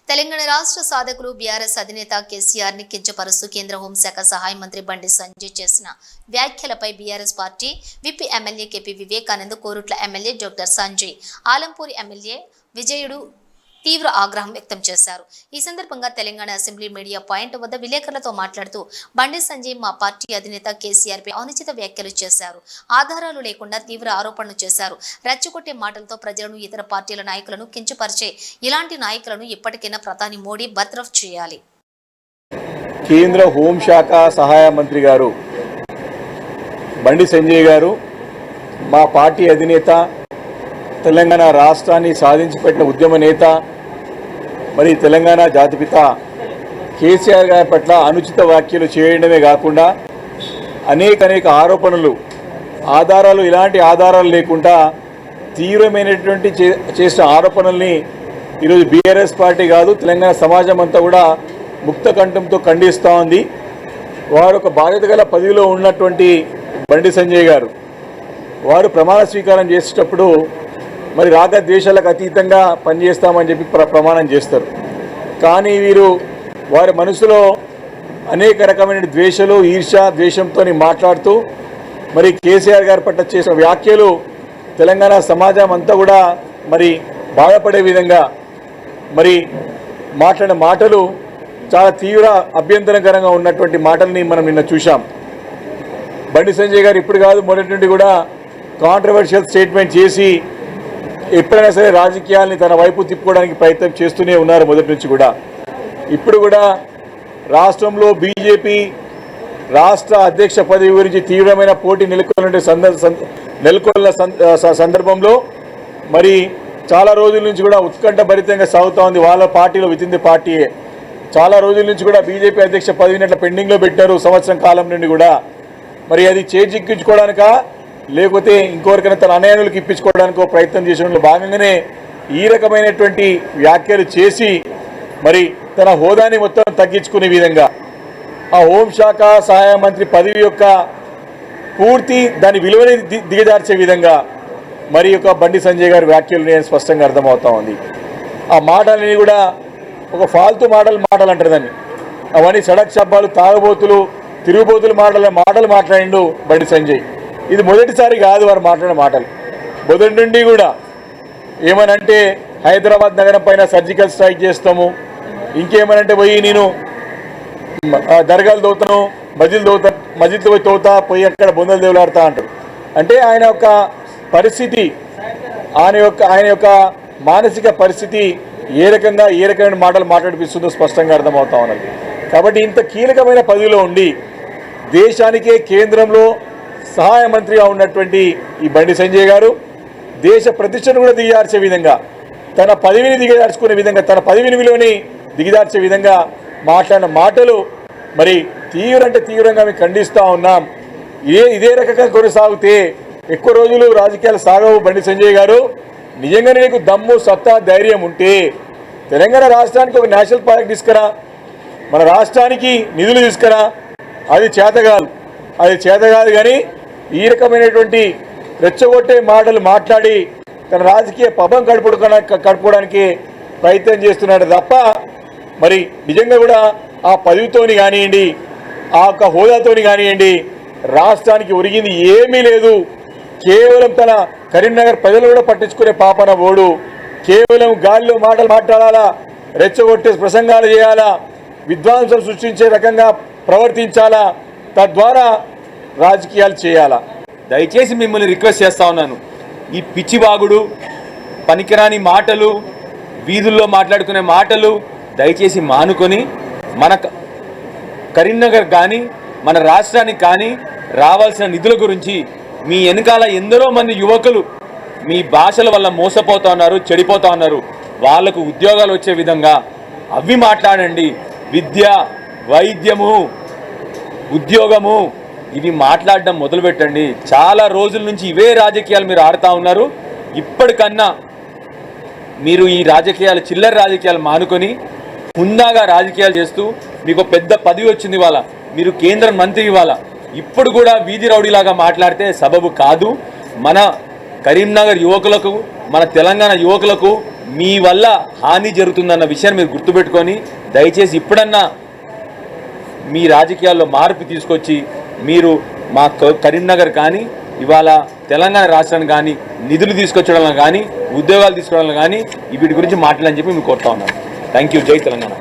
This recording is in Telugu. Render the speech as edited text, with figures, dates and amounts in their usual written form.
తెలంగాణ రాష్ట్ర సాధకులు బీఆర్ఎస్ అధినేత కేసీఆర్ ని కించపరుస్తూ కేంద్ర హోంశాఖ సహాయ మంత్రి బండి సంజయ్ చేసిన వ్యాఖ్యలపై బీఆర్ఎస్ పార్టీ విపి MLA K P Vivekanand, Korutla MLA doctor Sanjay, ఆలంపూరి ఎమ్మెల్యే విజయుడు తీవ్ర ఆగ్రహం వ్యక్తం చేశారు. ఈ సందర్భంగా తెలంగాణ అసెంబ్లీ మీడియా పాయింట్ వద్ద విలేకరులతో మాట్లాడుతూ బండి సంజయ్ మా పార్టీ అధినేత కేసీఆర్ పై అనుచిత వ్యాఖ్యలు చేశారు. ఆధారాలు లేకుండా తీవ్ర ఆరోపణలు చేశారు. రెచ్చగొట్టే మాటలతో ప్రజలను, ఇతర పార్టీల నాయకులను కించపరిచే ఇలాంటి నాయకులను ఇప్పటికైనా ప్రధాని మోడీ బర్తరఫ్ చేయాలి. కేంద్ర హోంశాఖ సహాయ మంత్రి గారు బండి సంజయ్ గారు మా పార్టీ అధినేత, తెలంగాణ రాష్ట్రాన్ని సాధించి పెట్టిన ఉద్యమ నేత, మరి తెలంగాణ జాతిపిత కేసీఆర్ గారి పట్ల అనుచిత వ్యాఖ్యలు చేయడమే కాకుండా అనేక ఆరోపణలు, ఆధారాలు, ఇలాంటి ఆధారాలు లేకుండా తీవ్రమైనటువంటి చేసిన ఆరోపణల్ని ఈరోజు బీఆర్ఎస్ పార్టీ కాదు, తెలంగాణ సమాజం అంతా కూడా ముక్త కంఠంతో ఖండిస్తూ ఉంది. వారు ఒక బాధ్యత గల పదవిలో ఉన్నటువంటి బండి సంజయ్ గారు వారు ప్రమాణ స్వీకారం చేసేటప్పుడు మరి రాగద్వేషాలకు అతీతంగా పనిచేస్తామని చెప్పి ప్రమాణం చేస్తారు. కానీ వీరు వారి మనసులో అనేక రకమైన ద్వేషాలు, ఈర్ష్య, ద్వేషంతో మాట్లాడుతూ మరి కేసీఆర్ గారి పట్ల చేసిన వ్యాఖ్యలు తెలంగాణ సమాజం అంతా కూడా మరి బాధపడే విధంగా మరి మాట్లాడిన మాటలు చాలా తీవ్ర అభ్యంతరకరంగా ఉన్నటువంటి మాటల్ని మనం నిన్న చూసాం. బండి సంజయ్ గారు ఇప్పుడు కాదు, మొదటి నుండి కూడా కాంట్రవర్షియల్ స్టేట్మెంట్ చేసి ఎప్పుడైనా సరే రాజకీయాల్ని తన వైపు తిప్పుకోవడానికి ప్రయత్నం చేస్తూనే ఉన్నారు మొదటి నుంచి కూడా. ఇప్పుడు కూడా రాష్ట్రంలో బీజేపీ రాష్ట్ర అధ్యక్ష పదవి గురించి తీవ్రమైన పోటీ నెలకొన్న సందర్భంలో మరి చాలా రోజుల నుంచి కూడా ఉత్కంఠభరితంగా సాగుతూ ఉంది. వాళ్ళ పార్టీలో విత్ ఇన్ ది పార్టీయే చాలా రోజుల నుంచి కూడా బీజేపీ అధ్యక్ష పదవిని అట్లా పెండింగ్లో పెట్టారు సంవత్సరం కాలం నుండి కూడా. మరి అది చేజిక్కించుకోవడానికా లేకపోతే ఇంకొకరికైనా తన అనుయాయులకు ఇప్పించుకోవడానికి ప్రయత్నం చేసిన భాగంగానే ఈ రకమైనటువంటి వ్యాఖ్యలు చేసి మరి తన హోదాని మొత్తం తగ్గించుకునే విధంగా ఆ హోంశాఖ సహాయ మంత్రి పదవి యొక్క పూర్తి దాని విలువని దిగజార్చే విధంగా మరి యొక్క బండి సంజయ్ గారి వ్యాఖ్యలు నేను స్పష్టంగా అర్థమవుతా ఉంది. ఆ మాటలని కూడా ఒక ఫాల్తూ మాటలు అంటారని, అవన్నీ సడక్ శబ్దాలు, తాగబోతులు, తిరుగుబోతులు మాటలు మాట్లాడిండు బండి సంజయ్. ఇది మొదటిసారి కాదు వారు మాట్లాడిన మాటలు. మొదటి నుండి కూడా ఏమనంటే హైదరాబాద్ నగరం పైన సర్జికల్ స్ట్రైక్ చేస్తాము, ఇంకేమనంటే పోయి నేను దర్గాలు తోతాను, మస్జిద్లో పోయి తోతా, పోయి అక్కడ బొందలు దేవులాడుతా అంటారు. అంటే ఆయన యొక్క పరిస్థితి, ఆయన యొక్క మానసిక పరిస్థితి ఏ రకమైన మాటలు మాట్లాడిపిస్తుందో స్పష్టంగా అర్థమవుతా ఉన్నది. కాబట్టి ఇంత కీలకమైన పదవిలో ఉండి దేశానికే కేంద్రంలో సహాయ మంత్రిగా ఉన్నటువంటి ఈ బండి సంజయ్ గారు దేశ ప్రతిష్టను కూడా దిగజార్చే విధంగా, తన పదవిని దిగజార్చుకునే విధంగా, తన పదవిని విలువని దిగజార్చే విధంగా మాట్లాడిన మాటలు మరి తీవ్రంగా మేము ఖండిస్తూ ఉన్నాం. ఇదే రకంగా కొనసాగితే ఎక్కువ రోజులు రాజకీయాలు సాగవు. బండి సంజయ్ గారు, నిజంగానే నీకు దమ్ము, సత్తా, ధైర్యం ఉంటే తెలంగాణ రాష్ట్రానికి ఒక నేషనల్ పార్క్ తీసుకురా, మన రాష్ట్రానికి నిధులు తీసుకురా. అది చేత కాదు కానీ ఈ రకమైనటువంటి రెచ్చగొట్టే మాటలు మాట్లాడి తన రాజకీయ పబం గడుపుకోవడానికి ప్రయత్నం చేస్తున్నాడు తప్ప మరి నిజంగా కూడా ఆ పదవితోని కానివ్వండి, ఆ యొక్క హోదాతోని కానివ్వండి రాష్ట్రానికి ఒరిగింది ఏమీ లేదు. కేవలం తన కరీంనగర్ ప్రజలు కూడా పట్టించుకునే పాపన ఓడు. కేవలం గాలిలో మాటలు మాట్లాడాలా, రెచ్చగొట్టే ప్రసంగాలు చేయాలా, విధ్వంసం సృష్టించే రకంగా ప్రవర్తించాలా, తద్వారా రాజకీయాలు చేయాలా. దయచేసి మిమ్మల్ని రిక్వెస్ట్ చేస్తా ఉన్నాను, ఈ పిచ్చివాగుడు, పనికిరాని మాటలు, వీధుల్లో మాట్లాడుకునే మాటలు దయచేసి మానుకొని మన కరీంనగర్ కానీ మన రాష్ట్రానికి కానీ రావాల్సిన నిధుల గురించి మీ వెనకాల ఎందరో మంది యువకులు మీ భాషల వల్ల మోసపోతూ ఉన్నారు, చెడిపోతూ ఉన్నారు. వాళ్లకు ఉద్యోగాలు వచ్చే విధంగా అవి మాట్లాడండి. విద్య, వైద్యము, ఉద్యోగము ఇవి మాట్లాడడం మొదలుపెట్టండి. చాలా రోజుల నుంచి ఇవే రాజకీయాలు మీరు ఆడుతూ ఉన్నారు. ఇప్పటికన్నా మీరు ఈ రాజకీయాలు, చిల్లర రాజకీయాలు మానుకొని హుందాగా రాజకీయాలు చేస్తూ మీకు పెద్ద పదవి వచ్చింది ఇవాళ, మీరు కేంద్ర మంత్రి ఇవాళ, ఇప్పుడు కూడా వీధి రౌడీలాగా మాట్లాడితే సబబు కాదు. మన కరీంనగర్ యువకులకు, మన తెలంగాణ యువకులకు మీ వల్ల హాని జరుగుతుందన్న విషయాన్ని మీరు గుర్తుపెట్టుకొని దయచేసి ఇప్పుడన్నా మీ రాజకీయాల్లో మార్పు తీసుకొచ్చి మీరు మా కరీంనగర్ కానీ ఇవాళ తెలంగాణ రాష్ట్రానికి కానీ నిధులు తీసుకొచ్చడంలో కానీ ఉద్యోగాలు తీసుకోవడంలో కానీ వీటి గురించి మాట్లాడని చెప్పి మీకు కోరుతా ఉన్నాను. Thank you. జై తెలంగాణ.